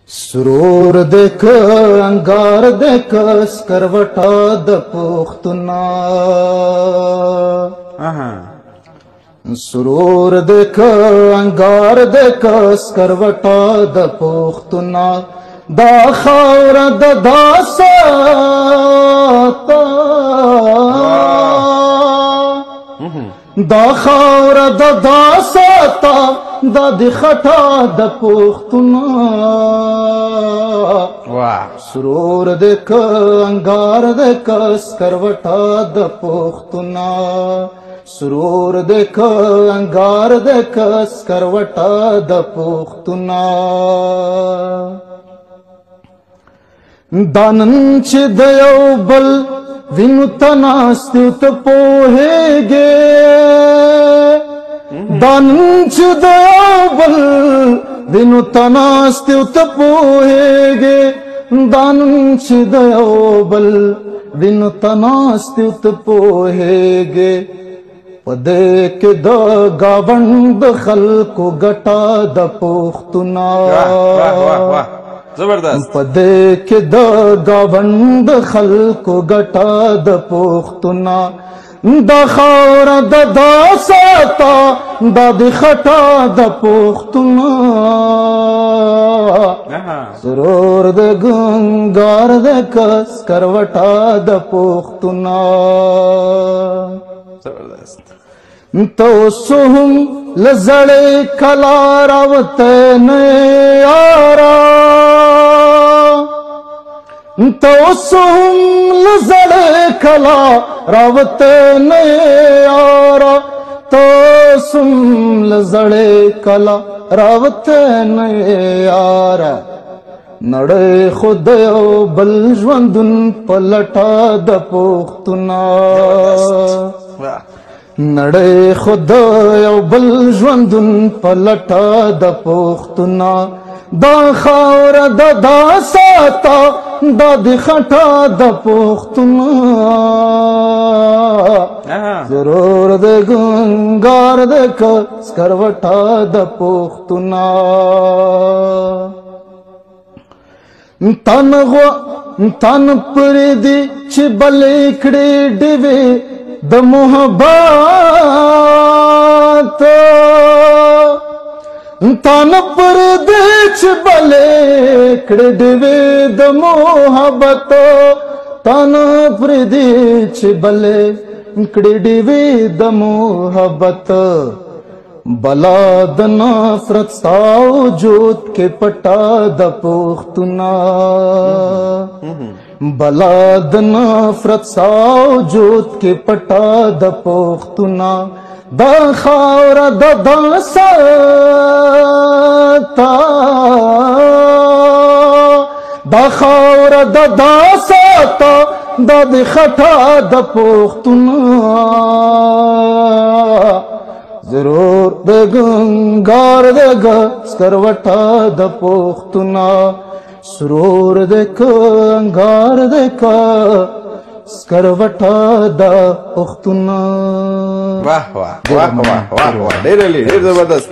سرور دک انگار دک سکروټا د پختنا سرور دک انگار دک سکروټا د پختنا دا خاور د داساتا دا خاور د داساتا دا د خټا د پختنا سرور دک انگار دک سکروټا د پختنا سرور دک انگار دک سکروټا د پختنا دانن چې د یو بل وینو تناستو ته پوهېږې دانن چې د یو بل وینو تناستو ته پوهېږې دانن چې د یو بل وینو تناستو ته پوهېږې په دې کې د ګاونډ خلکو ګټه د پښتونه زبردست پدې کې د گاوند خلکو ګټه د پښتونه د خاور د داساتا د خټا د پښتونه سرور د ګنگار د کس کروټا د پښتونه زبردست تو سهم لزړې کلا راوته نه یارا توسم لزړې کلا راوته نه یارا توسم لزړې کلا راوته نه یارا نړۍ خود یو بل ژوندون پلټا د پښتونه نړۍ خود یو بل ژوندون پلټا د پښتونه دا خاور د داساتا دا د خټا د پښتونه ضرور د ګنگار د سکروټا د پښتونه تن پر دې چې بلې کړې ډېوې د محبت تن پر دې چې بلې کړې ډېوې د محبت تن پر دې چې بلې کړې ډېوې د محبت بلا د نفرت ساوجود کې پټا د پښتونه بلا د نفرت ساوجود کې پټا د پښتونه دا خاور د داساتا دا خاور د داساتا دا د خټا د پښتونه ضرور د ګنگار د سکروټا د پښتونه سرور د انگار د سکروټا د پښتونه واہ واہ واہ واہ واہ ډېر زبردست